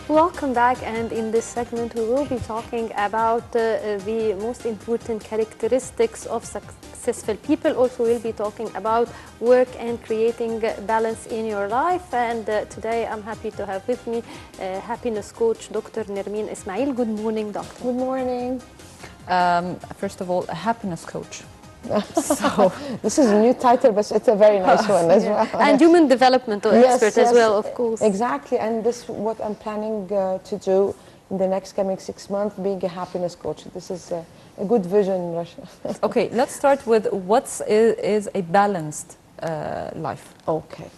Welcome back, and in this segment we will be talking about the most important characteristics of successful people. Also we'll be talking about work and creating balance in your life, and today I'm happy to have with me happiness coach Dr. Nermine Ismail. Good morning, doctor. Good morning. First of all, a happiness coach. So this is a new title, but it's a very nice one as well. And human development expert as well, of course. Exactly, and this is what I'm planning to do in the next coming 6 months, being a happiness coach. This is a good vision, Rasha. Okay, let's start with what is a balanced life. Okay.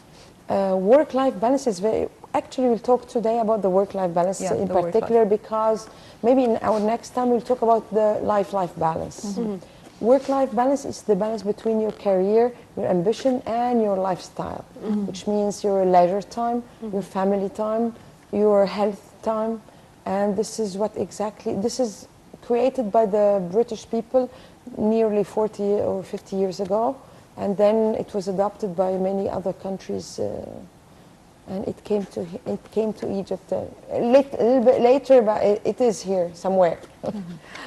Work-life balance is very... Actually, we'll talk today about the work-life balance in particular, because maybe in our next time we'll talk about the life-life balance. Mm-hmm. Work-life balance is the balance between your career, your ambition, and your lifestyle, which means your leisure time, your family time, your health time, and this is what exactly, this is created by the British people nearly 40 or 50 years ago, and then it was adopted by many other countries, and it came to Egypt a little bit later, but it is here somewhere.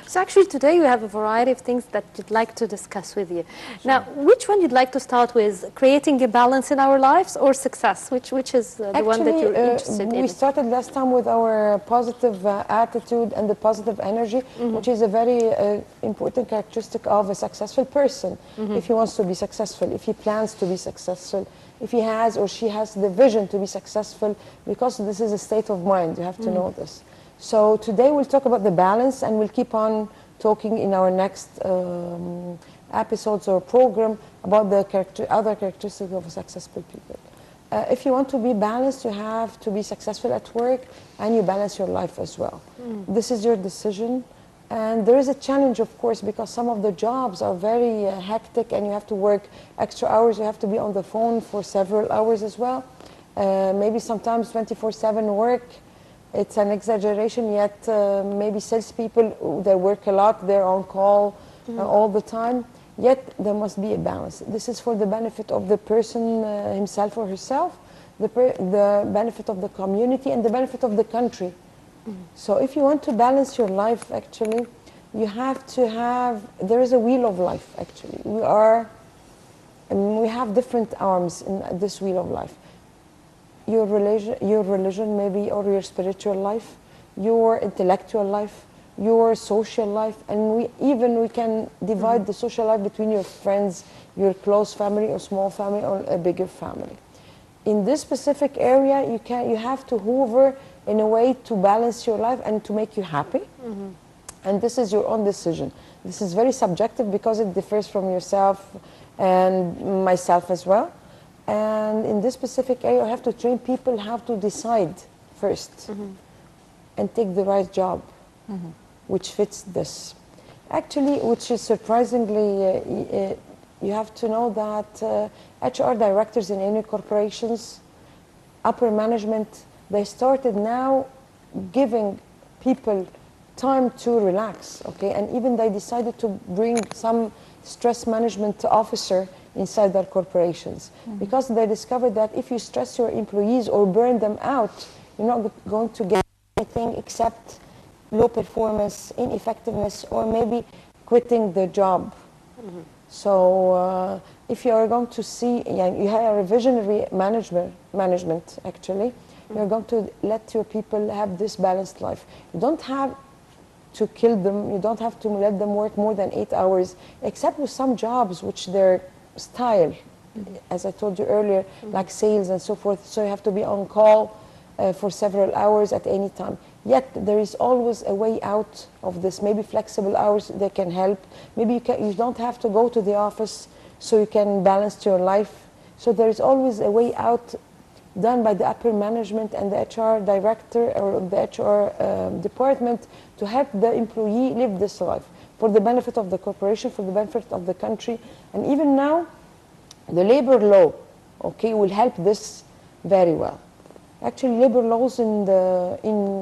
So actually today we have a variety of things that you'd like to discuss with you. Sure. Now, which one you'd like to start with? Creating a balance in our lives or success? Which is the one that you're interested in? We started last time with our positive attitude and the positive energy, which is a very important characteristic of a successful person. If he wants to be successful, if he plans to be successful, if he has or she has the vision to be successful, because this is a state of mind, you have to know this. So today we'll talk about the balance, and we'll keep on talking in our next episodes or program about the other characteristics of successful people. If you want to be balanced, you have to be successful at work, and you balance your life as well. This is your decision. And there is a challenge, of course, because some of the jobs are very hectic, and you have to work extra hours. You have to be on the phone for several hours as well. Maybe sometimes 24/7 work. It's an exaggeration, yet maybe salespeople, they work a lot, they're on call all the time. Yet there must be a balance. This is for the benefit of the person himself or herself, the benefit of the community, and the benefit of the country. So if you want to balance your life, actually, you have to have, there is a wheel of life, actually. We have different arms in this wheel of life. Your religion maybe, or your spiritual life, your intellectual life, your social life, and we can divide the social life between your friends, your close family, or small family, or a bigger family. In this specific area, you have to hover in a way to balance your life and to make you happy. And this is your own decision. This is very subjective because it differs from yourself and myself as well. And in this specific area, I have to train people how to decide first and take the right job, which fits this. Actually, which is surprisingly, you have to know that HR directors in any corporations, upper management, they started now giving people time to relax, okay? And even they decided to bring some stress management officer inside their corporations, because they discovered that if you stress your employees or burn them out, you're not going to get anything except low performance, ineffectiveness, or maybe quitting the job. So if you are going to see, you have a visionary management actually, you're going to let your people have this balanced life. You don't have to kill them, you don't have to let them work more than 8 hours, except with some jobs which their style, as I told you earlier, like sales and so forth, so you have to be on call for several hours at any time. Yet there is always a way out of this. Maybe flexible hours, they can help. Maybe you don't have to go to the office, so you can balance your life. So there is always a way out done by the upper management and the HR director or the HR department to help the employee live this life for the benefit of the corporation, for the benefit of the country. And even now, the labor law, okay, will help this very well. Actually, labor laws in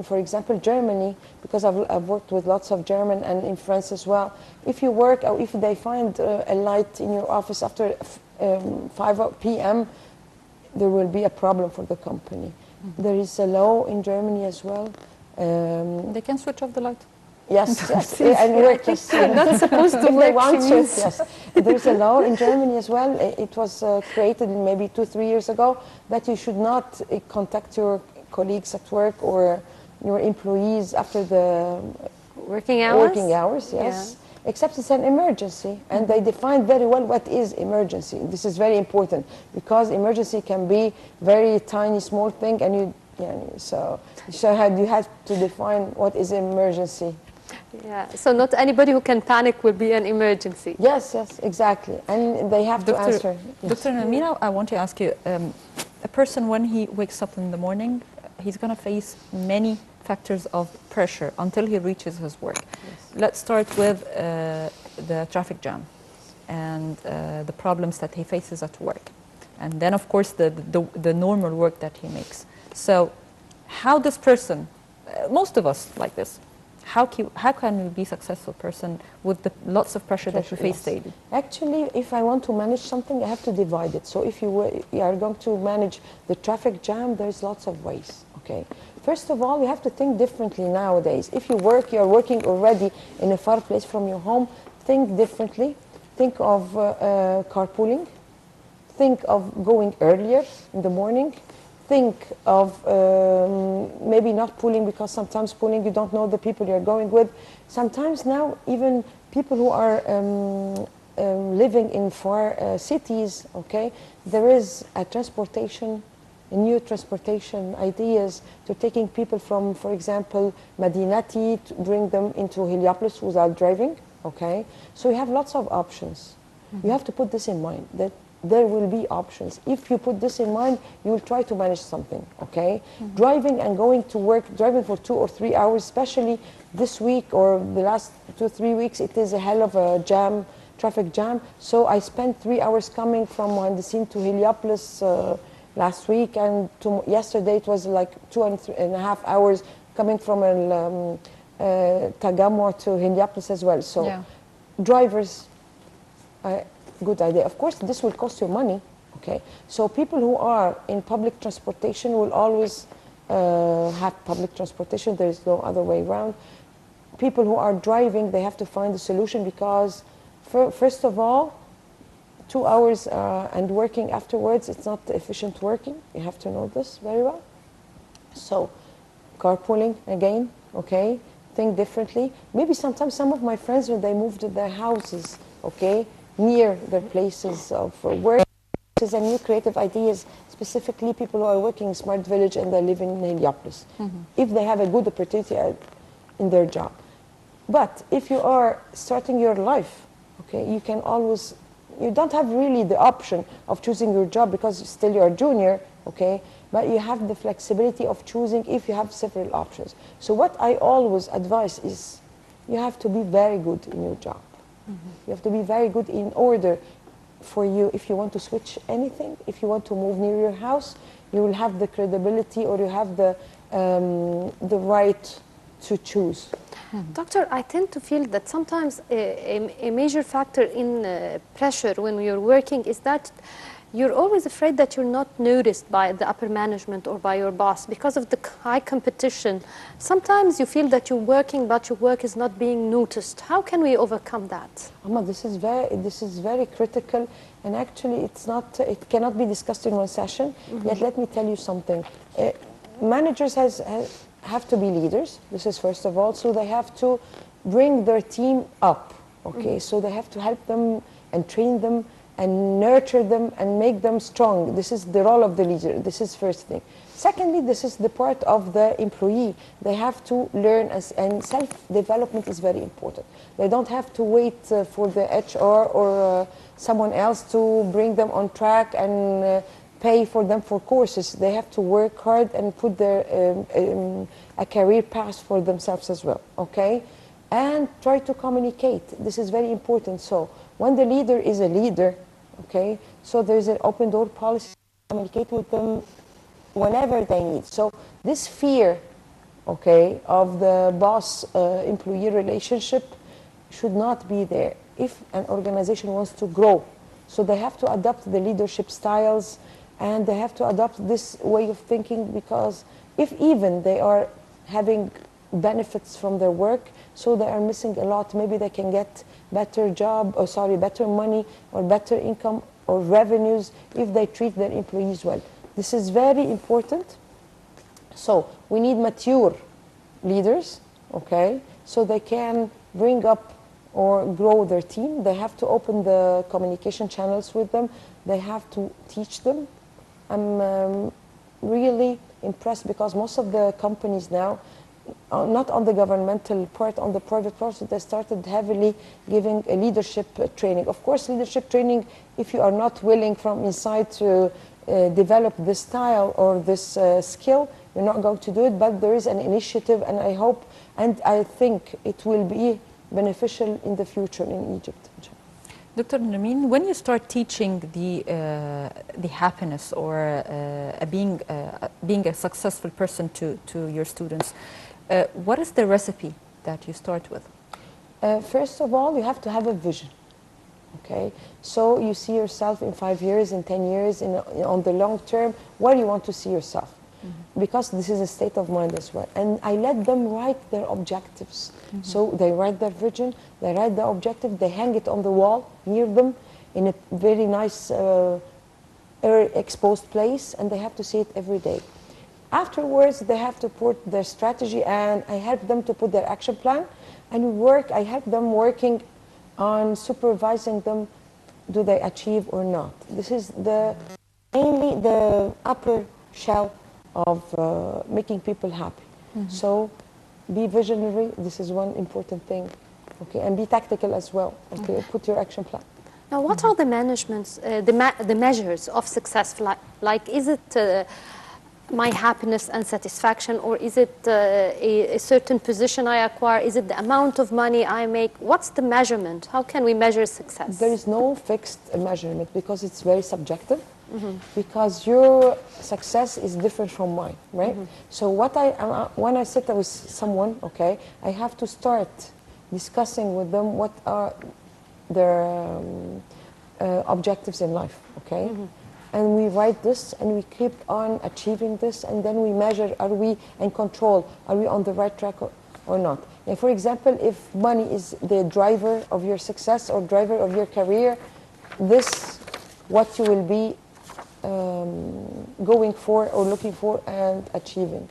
for example, Germany, because I've worked with lots of German, and in France as well, if you work, or if they find a light in your office after 5 p.m., there will be a problem for the company. There is a law in Germany as well. They can switch off the light. Yes, yes, and work. Yes, You're not supposed to if they work. want She to, means. yes. There's a law in Germany as well. It was created maybe 2-3 years ago that you should not contact your colleagues at work or your employees after the Working hours? Working hours, yes. Except it's an emergency, and they define very well what is emergency. This is very important because emergency can be very tiny, small thing, and so you have to define what is emergency. Yeah, so not anybody who can panic will be an emergency. Yes, yes, exactly, and they have to answer. Yes. Dr. Nermine, I want to ask you, a person when he wakes up in the morning, he's going to face many factors of pressure until he reaches his work. Yes. Let's start with the traffic jam and the problems that he faces at work. And then, of course, the normal work that he makes. So how this person, most of us like this, how can we be a successful person with the lots of pressure that we face daily? Actually, if I want to manage something, I have to divide it. So if you are going to manage the traffic jam, there's lots of ways, okay? First of all, you have to think differently nowadays. If you are working already in a far place from your home, think differently. Think of carpooling. Think of going earlier in the morning. Think of maybe not pooling, because sometimes pooling you don't know the people you're going with. Sometimes now even people who are living in far cities, okay, there is a transportation, new transportation ideas to taking people from, for example, Madinati to bring them into Heliopolis without driving, okay? So you have lots of options. You have to put this in mind, that there will be options. If you put this in mind, you will try to manage something, okay? Driving and going to work, driving for 2 or 3 hours, especially this week or the last 2-3 weeks, it is a hell of a jam, traffic jam. So I spent 3 hours coming from Mohandesin to Heliopolis last week, and yesterday it was like 2.5 hours coming from Tagamwa to Heliopolis as well. So drivers, good idea. Of course, this will cost you money, okay? So people who are in public transportation will always have public transportation. There is no other way around. People who are driving, they have to find a solution, because first of all, 2 hours and working afterwards, it's not efficient working. You have to know this very well. So carpooling again, okay? Think differently. Maybe sometimes some of my friends, when they moved to their houses, okay, near their places of work, and new creative ideas, specifically people who are working in Smart Village and they're living in Heliopolis, if they have a good opportunity in their job. But if you are starting your life, okay, you can always, you don't have really the option of choosing your job because still you're a junior, okay, but you have the flexibility of choosing if you have several options. So what I always advise is you have to be very good in your job. You have to be very good in order for you, if you want to switch anything, if you want to move near your house, you will have the credibility, or you have the right to choose. Doctor, I tend to feel that sometimes a major factor in pressure when you're working is that you're always afraid that you're not noticed by the upper management or by your boss because of the high competition. Sometimes you feel that you're working, but your work is not being noticed. How can we overcome that? Ahmed, this is very critical, and actually it cannot be discussed in one session. Yet let me tell you something. Managers have to be leaders. This is first of all. So they have to bring their team up. Okay, so they have to help them and train them and nurture them and make them strong. This is the role of the leader. This is first thing. Secondly, this is the part of the employee. They have to learn, and self-development is very important. They don't have to wait for the HR or someone else to bring them on track and pay for them for courses. They have to work hard and put their a career path for themselves as well, okay? And try to communicate. This is very important. So when the leader is a leader, okay, so there's an open door policy to communicate with them whenever they need. So this fear, okay, of the boss-employee relationship should not be there if an organization wants to grow. So they have to adopt the leadership styles and they have to adopt this way of thinking, because if even they are having benefits from their work, so they are missing a lot. Maybe they can get better job, or sorry, better money or better income or revenues if they treat their employees well. This is very important. So we need mature leaders, okay, so they can bring up or grow their team. They have to open the communication channels with them. They have to teach them. I'm really impressed, because most of the companies now, not on the governmental part, on the private part, they started heavily giving a leadership training. Of course, leadership training, if you are not willing from inside to develop this style or this skill, you're not going to do it. But there is an initiative, and I hope and I think it will be beneficial in the future in Egypt. Dr. Nermine, when you start teaching the happiness or being a successful person to your students, what is the recipe that you start with? First of all, you have to have a vision. Okay, so you see yourself in 5 years, in 10 years, on the long term. Where do you want to see yourself? Because this is a state of mind as well. And I let them write their objectives. So they write their vision, they write their objective, they hang it on the wall near them in a very nice exposed place, and they have to see it every day. Afterwards, they have to put their strategy, and I help them to put their action plan, and I help them working on supervising them, do they achieve or not. This is mainly the upper shell of making people happy. So be visionary, this is one important thing. Okay, and be tactical as well. Okay, put your action plan. Now, what are the the measures of success? Like is it my happiness and satisfaction, or is it a certain position I acquire? Is it the amount of money I make? What's the measurement? How can we measure success? There is no fixed measurement, because it's very subjective. Because your success is different from mine, right? So when I sit with someone, okay, I have to start discussing with them what are their objectives in life, okay? And we write this, and we keep on achieving this, and then we measure, are we in control? Are we on the right track or not? And for example, if money is the driver of your success or driver of your career, this what you will be going for or looking for and achieving.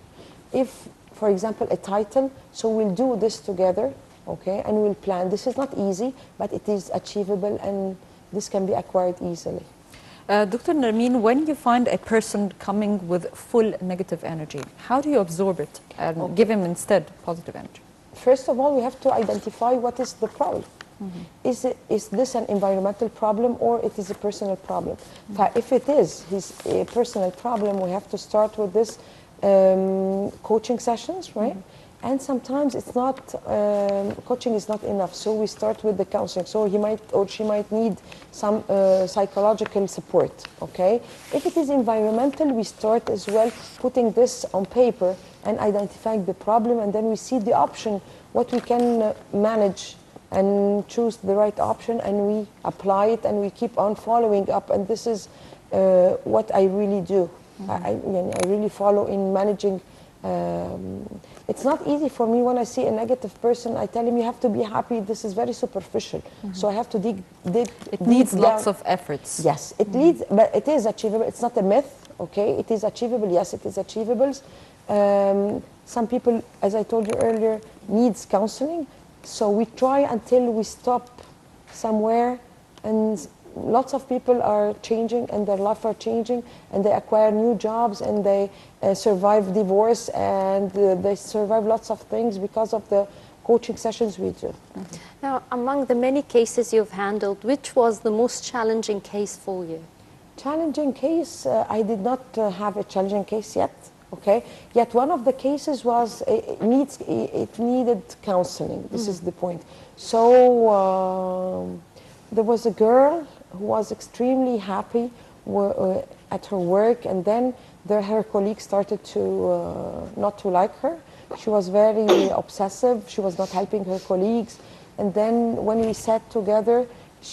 If, for example, a title, so we'll do this together, okay, and we'll plan. This is not easy, but it is achievable, and this can be acquired easily. Dr. Nermine, when you find a person coming with full negative energy, how do you absorb it and give him instead positive energy? First of all, we have to identify what is the problem. Is this an environmental problem, or it is a personal problem? If it is a personal problem, we have to start with this coaching sessions, right? And sometimes it's not, coaching is not enough, so we start with the counseling. So he might or she might need some psychological support, okay? If it is environmental, we start as well putting this on paper and identifying the problem, and then we see the option, what we can manage, and choose the right option, and we apply it, and we keep on following up. And this is what I really do. I really follow in managing. It's not easy for me when I see a negative person. I tell him, you have to be happy. This is very superficial. So I have to dig it needs lots of efforts. Yes, it needs, but it is achievable. It's not a myth, okay? It is achievable. Yes, it is achievable. Some people, as I told you earlier, needs counseling. So we try until we stop somewhere, and lots of people are changing, and their life are changing, and they acquire new jobs, and they survive divorce, and they survive lots of things because of the coaching sessions we do. Now, among the many cases you've handled, which was the most challenging case for you? Challenging case, I did not have a challenging case yet. Okay. Yet one of the cases was it needed counseling. This is the point. So there was a girl who was extremely happy at her work, and then her colleagues started to not to like her. She was very obsessive. She was not helping her colleagues. And then when we sat together,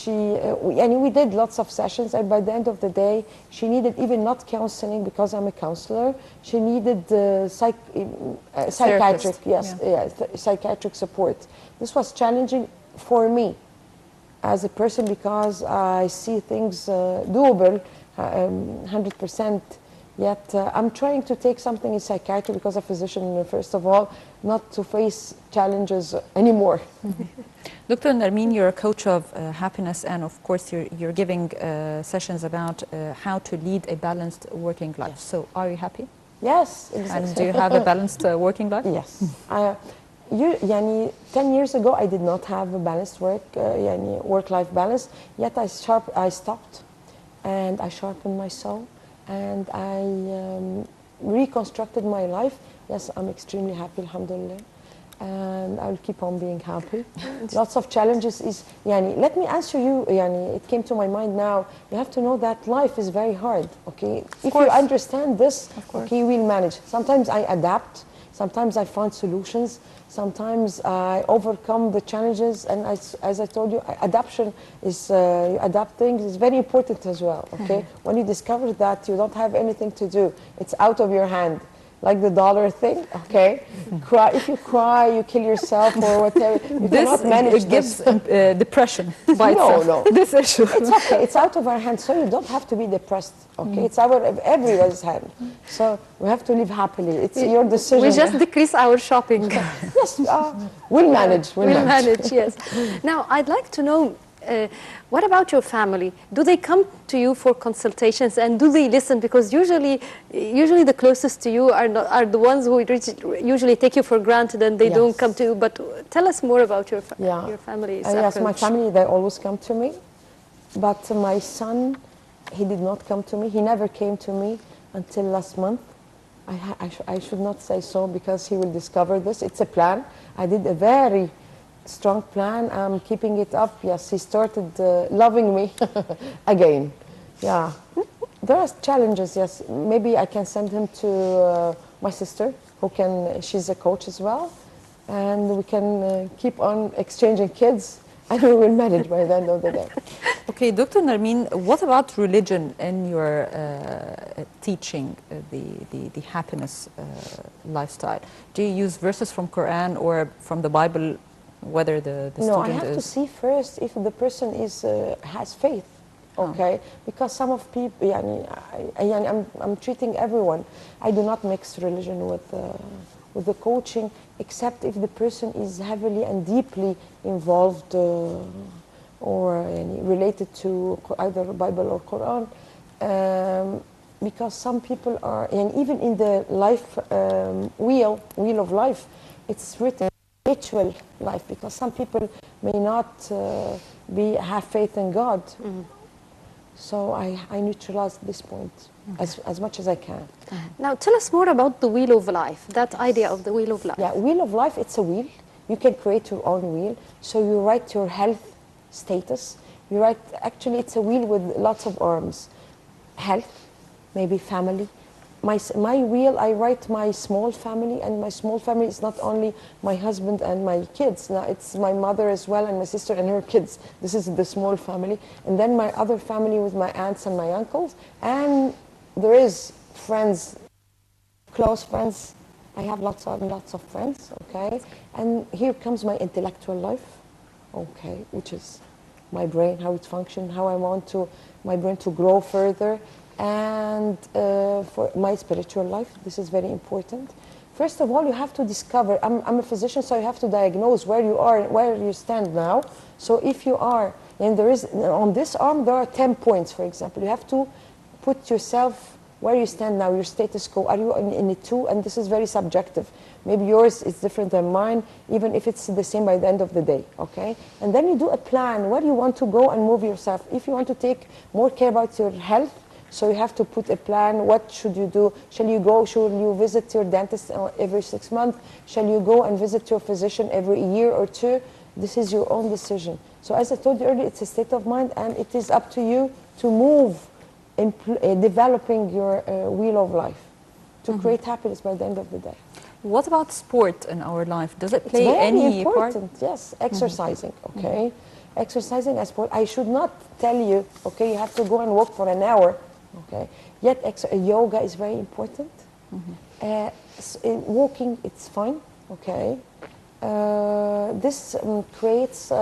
And we did lots of sessions, and by the end of the day, she needed even not counseling, because I'm a counselor. She needed psychiatric, psychiatric support. This was challenging for me as a person, because I see things doable 100%. Yet I'm trying to take something in psychiatry because I'm a physician, first of all, not to face challenges anymore. Dr. Nermine, you're a coach of happiness, and of course you're giving sessions about how to lead a balanced working life. Yes. So are you happy? Yes, exactly. And do you have a balanced working life? Yes. 10 years ago I did not have a balanced work-life balance, yet I stopped, and I sharpened my soul, and I reconstructed my life. Yes, I'm extremely happy, alhamdulillah, and I'll keep on being happy. Lots of challenges let me answer you, it came to my mind now. You have to know that life is very hard, okay? If you understand this, okay, we'll manage. Sometimes I adapt, sometimes I find solutions, sometimes I overcome the challenges, and as I told you, adaptation is, you adapt things is very important as well, okay? When you discover that you don't have anything to do, it's out of your hand, like the dollar thing, okay? If you cry, you kill yourself or whatever. You cannot manage this. It gives depression by itself. No. This issue. It's okay. It's out of our hands, so you don't have to be depressed, okay? It's out of everyone's hand. So we have to live happily. It's your decision. We just decrease our shopping. Yes, we'll manage. We'll manage, yes. Now, I'd like to know, what about your family? Do they come to you for consultations, and do they listen? Because usually the closest to you are the ones who usually take you for granted, and they don't come to you. But tell us more about your family. Yes, my family, they always come to me. But my son, he did not come to me. He never came to me until last month. I should not say so, because he will discover this. It's a plan. I did a very strong plan. I'm keeping it up. Yes, he started loving me again. Yeah, there are challenges. Yes, maybe I can send him to my sister, she's a coach as well, and we can keep on exchanging kids, and we will manage by the end of the day. Okay, Dr. Nermine, what about religion in your teaching the happiness lifestyle? Do you use verses from Quran or from the Bible? Whether the student I have to see first if the person has faith, okay? Because some of people, I'm treating everyone. I do not mix religion with the coaching, except if the person is heavily and deeply involved or related to either Bible or Quran. Because some people are, and even in the life wheel of life, it's written spiritual life, because some people may not have faith in God. So I neutralize this point as much as I can. Now tell us more about the wheel of life, that idea of the wheel of life. Yeah, wheel of life, it's a wheel. You can create your own wheel. So you write your health status. You write, actually it's a wheel with lots of arms. Health, maybe family. My wheel, I write my small family, and my small family is not only my husband and my kids. Now it's my mother as well, and my sister and her kids. This is the small family. And then my other family with my aunts and my uncles. And there is friends, close friends. I have lots of friends, okay? And here comes my intellectual life, okay, which is my brain, how it functions, how I want my brain to grow further. And for my spiritual life, this is very important. First of all, you have to discover, I'm a physician, so you have to diagnose where you are, where you stand now. So if you are, and there is, on this arm, there are 10 points, for example. You have to put yourself where you stand now, your status quo. Are you in a 2? And this is very subjective. Maybe yours is different than mine, even if it's the same by the end of the day, okay? And then you do a plan, where you want to go and move yourself. If you want to take more care about your health, so you have to put a plan. What should you do? Should you visit your dentist every 6 months? Shall you go and visit your physician every year or 2? This is your own decision. So as I told you earlier, it's a state of mind, and it is up to you to move in developing your wheel of life to create happiness by the end of the day. What about sport in our life? Does it play it's very any important, part? Yes, exercising, okay? Exercising as sport, I should not tell you, okay, you have to go and walk for an hour, okay? Yet yoga is very important. Walking, it's fine, okay? This creates,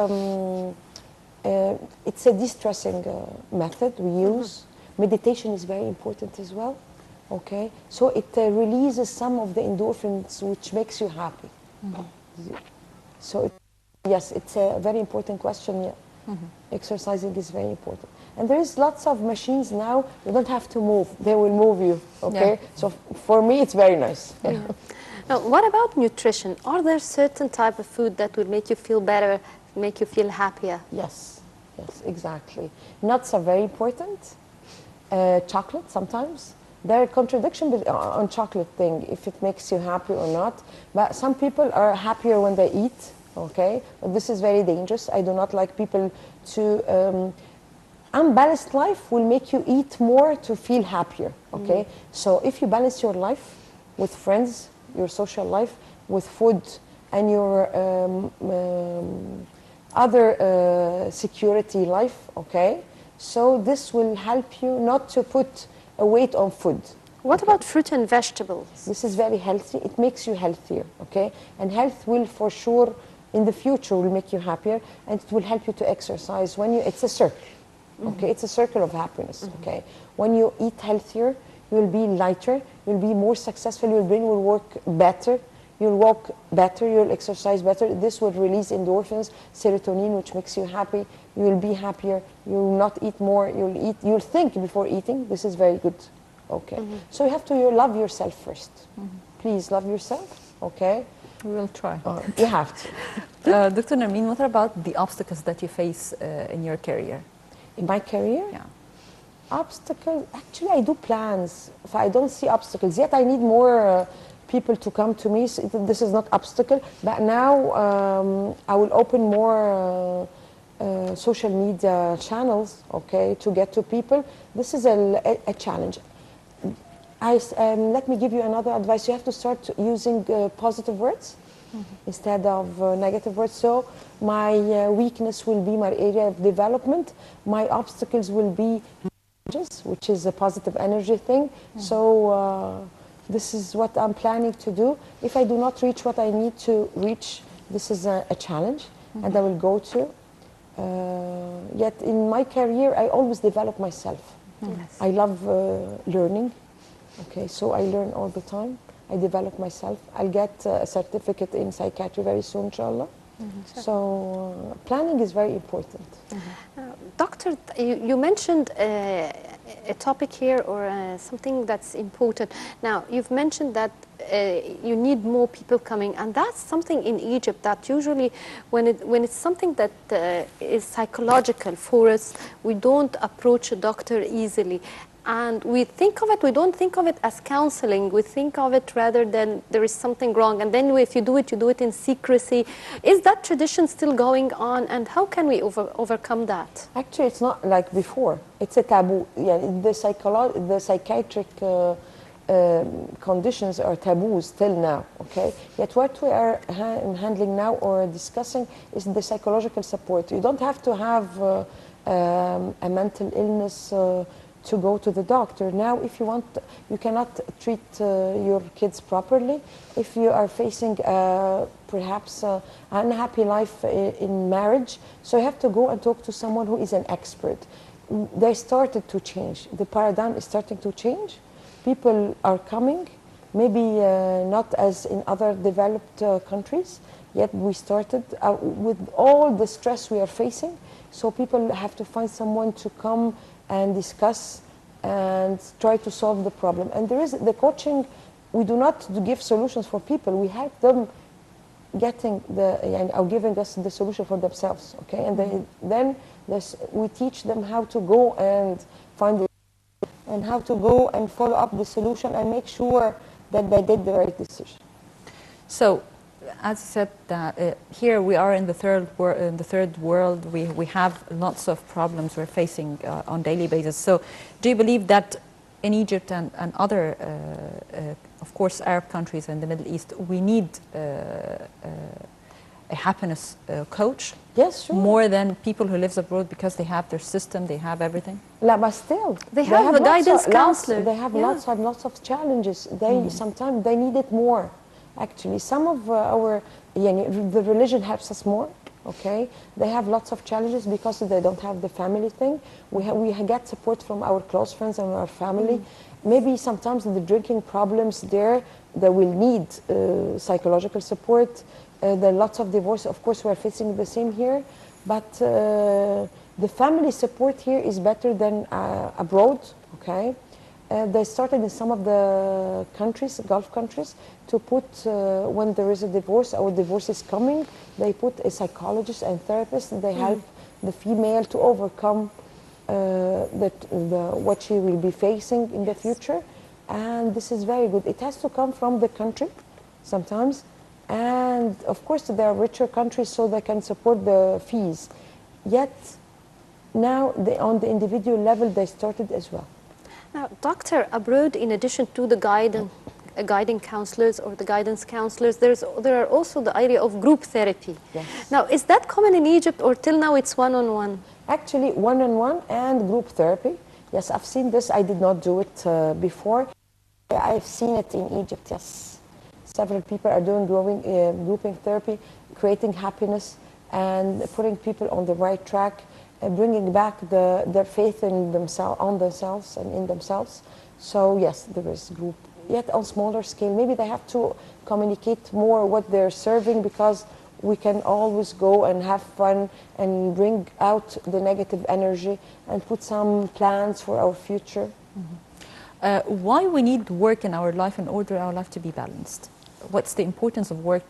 it's a de-stressing method we use. Meditation is very important as well, okay? So it releases some of the endorphins which makes you happy. So yes, it's a very important question, yeah. Exercising is very important. And there is lots of machines now, you don't have to move, they will move you, okay? Yeah. So for me, it's very nice. Yeah. Now, what about nutrition? Are there certain type of food that will make you feel better, make you feel happier? Yes, yes, exactly. Nuts are very important. Chocolate sometimes. There are contradictions on chocolate thing, if it makes you happy or not. But some people are happier when they eat, okay? But this is very dangerous. I do not like people to... unbalanced life will make you eat more to feel happier, okay? So if you balance your life with friends, your social life, with food, and your other security life, okay? So this will help you not to put a weight on food. What about fruit and vegetables? This is very healthy. It makes you healthier, okay? And health will for sure, in the future, will make you happier, and it will help you to exercise. When you, it's a circle. Okay, it's a circle of happiness, okay? When you eat healthier, you'll be lighter, you'll be more successful, your brain will work better, you'll walk better, you'll exercise better. This will release endorphins, serotonin, which makes you happy. You'll be happier, you'll not eat more, you'll think before eating. This is very good, okay? So you have to love yourself first. Please love yourself, okay? We will try. You have to. Dr. Nermine, what about the obstacles that you face in your career? In my career? Yeah. Obstacles? Actually, I do plans. If I don't see obstacles yet, I need more people to come to me. So this is not obstacle. But now I will open more social media channels, okay, to get to people. This is a challenge. Let me give you another advice. You have to start using positive words instead of negative words. So my weakness will be my area of development. My obstacles will be challenges, which is a positive energy thing. So this is what I'm planning to do. If I do not reach what I need to reach, this is a challenge, and I will go to. Yet in my career, I always develop myself. I love learning. Okay, so I learn all the time. I develop myself. I'll get a certificate in psychiatry very soon, inshallah. So planning is very important. Doctor, you mentioned a topic here or something that's important. Now, you've mentioned that you need more people coming, and that's something in Egypt that usually when it's something that is psychological for us, we don't approach a doctor easily. And we don't think of it as counseling. We think of it rather than there is something wrong. And then if you do it in secrecy. Is that tradition still going on? And how can we overcome that? Actually, it's not like before. It's a taboo. Yeah, the psychiatric conditions are taboos till now, okay? Yet what we are handling now or discussing is the psychological support. You don't have to have a mental illness to go to the doctor. Now, if you want, you cannot treat your kids properly. If you are facing perhaps an unhappy life in marriage, so you have to go and talk to someone who is an expert. They started to change. The paradigm is starting to change. People are coming, maybe not as in other developed countries, yet we started with all the stress we are facing. So people have to find someone to come and discuss and try to solve the problem. And there is the coaching. We do not give solutions for people. We help them getting giving us the solution for themselves. Okay, and then we teach them how to go and find it, and how to go and follow up the solution and make sure that they did the right decision. So, as you said, here we are in the third world. We have lots of problems we're facing on daily basis. So, do you believe that in Egypt and other, of course, Arab countries and the Middle East, we need a happiness coach? Yes, sure. More than people who live abroad because they have their system, they have everything? But still, they have a guidance counselor. They have lots of challenges. They sometimes they need it more. Actually, some of our the religion helps us more. Okay, they have lots of challenges because they don't have the family thing. We get support from our close friends and our family. Maybe sometimes the drinking problems there, they will need psychological support. There are lots of divorce. Of course, we are facing the same here, but the family support here is better than abroad. Okay, they started in some of the countries, Gulf countries, to put when there is a divorce or divorce is coming, they put a psychologist and therapist. And they help the female to overcome what she will be facing in the future, and this is very good. It has to come from the country sometimes, and of course there are richer countries so they can support the fees. Yet now on the individual level they started as well. Now, doctor, abroad, in addition to the guiding counselors or the guidance counselors, there are also the idea of group therapy. Yes. Now, is that common in Egypt, or till now it's one-on-one? Actually, one-on-one and group therapy. Yes, I've seen this. I did not do it before. I've seen it in Egypt, yes. Several people are doing grouping therapy, creating happiness and putting people on the right track, bringing back their faith in themselves and in themselves. So yes, there is group. Yet on smaller scale, maybe they have to communicate more what they're serving, because we can always go and have fun and bring out the negative energy and put some plans for our future. Why we need work in our life in order our life to be balanced? What's the importance of work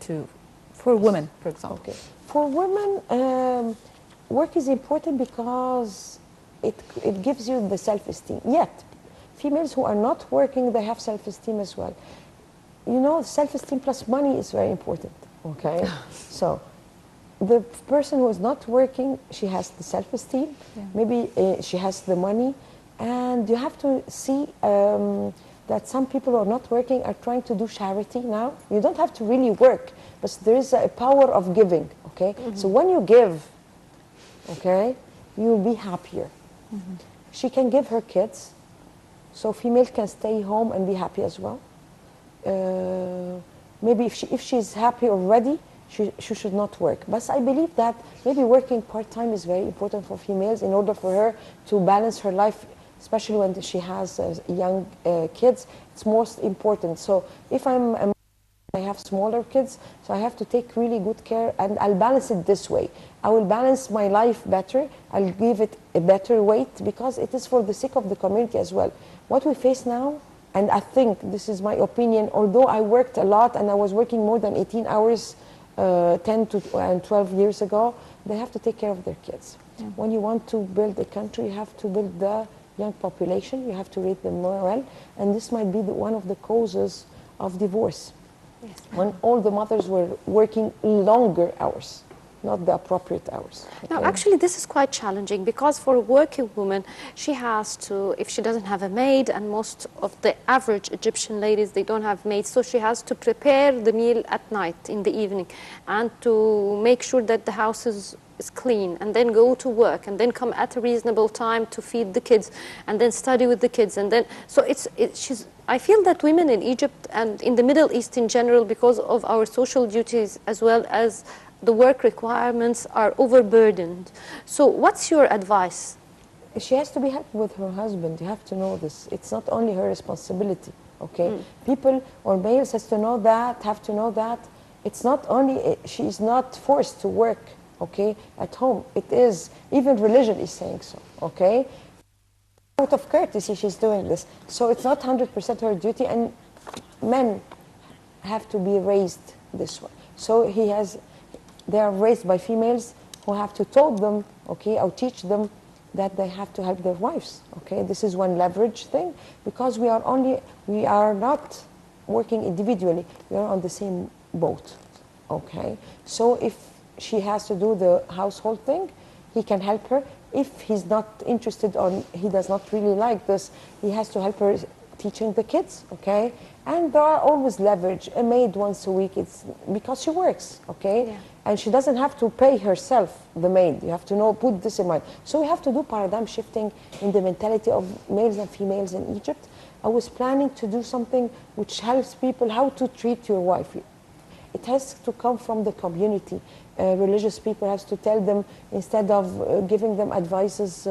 for women, for example? Okay. For women, work is important because it gives you the self-esteem. Yet, females who are not working, they have self-esteem as well. You know, self-esteem plus money is very important, okay? So, the person who is not working, she has the self-esteem, maybe she has the money, and you have to see that some people who are not working are trying to do charity now. You don't have to really work, but there is a power of giving, okay? So when you give, okay, you'll be happier. She can give her kids, so female can stay home and be happy as well. Maybe if she's happy already, she should not work. But I believe that maybe working part-time is very important for females in order for her to balance her life, especially when she has young kids. It's most important. So if I have smaller kids, so I have to take really good care, and I'll balance it this way. I will balance my life better. I'll give it a better weight, because it is for the sake of the community as well. What we face now, and I think this is my opinion, although I worked a lot and I was working more than 18 hours 10 to 12 years ago, they have to take care of their kids. When you want to build a country, you have to build the young population, you have to raise them more well, and this might be one of the causes of divorce. Yes. When all the mothers were working longer hours, not the appropriate hours. Okay? Now, actually, this is quite challenging, because for a working woman, she has to, if she doesn't have a maid, and most of the average Egyptian ladies, they don't have maids, so she has to prepare the meal at night, in the evening, and to make sure that the house is clean, and then go to work, and then come at a reasonable time to feed the kids, and then study with the kids, and then, so I feel that women in Egypt and in the Middle East in general, because of our social duties as well as the work requirements, are overburdened. So what's your advice? She has to be happy with her husband. You have to know this. It's not only her responsibility, okay? People or males have to know that it's not only, she is not forced to work, okay, at home. It is, even religion is saying so, okay? Out of courtesy, she's doing this. So it's not 100% her duty, and men have to be raised this way. So they are raised by females who have to tell them, okay, or teach them that they have to help their wives, okay? This is one leverage thing, because we are not working individually, we are on the same boat, okay? So if she has to do the household thing, he can help her. If he's not interested, or he does not really like this, he has to help her teaching the kids, okay? And there are always leverage. A maid once a week, it's because she works, okay? Yeah. And she doesn't have to pay herself, the maid. You have to know, put this in mind. So we have to do paradigm shifting in the mentality of males and females in Egypt. I was planning to do something which helps people how to treat your wife. It has to come from the community. Religious people have to tell them, instead of giving them advices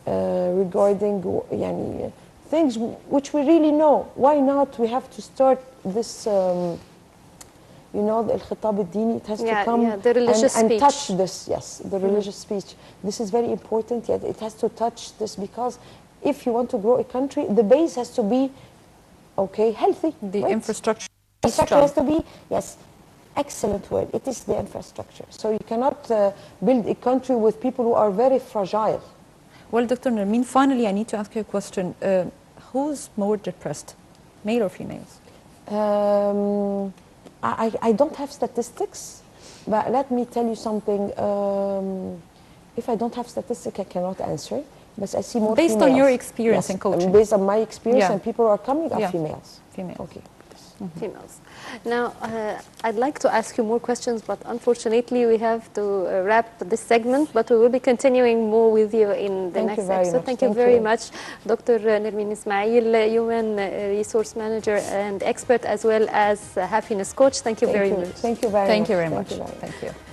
regarding things which we really know. Why not? We have to start this, you know, the al-khitab al-dini, it has to come the religious and speech. touch this, yes, the religious speech. This is very important, yet it has to touch this, because if you want to grow a country, the base has to be, okay, healthy. The right? infrastructure. Infrastructure has to be, yes, excellent word. It is the infrastructure. So you cannot build a country with people who are very fragile. Well, Dr. Nermine, finally, I need to ask you a question. Who's more depressed, male or females? I don't have statistics, but let me tell you something. If I don't have statistics, I cannot answer. But I see more based females. on your experience in coaching. Based on my experience, Yeah. and people are coming are Yeah. females. Females. Okay. Females. Now, I'd like to ask you more questions, but unfortunately, we have to wrap this segment. But we will be continuing more with you in the Thank next you very episode. much. Thank you Thank very you. much, Dr. Nermine Ismail, Human Resource Manager and expert, as well as happiness coach. Thank you very much. Thank you very much. Thank you very Thank much. you very much. Thank you.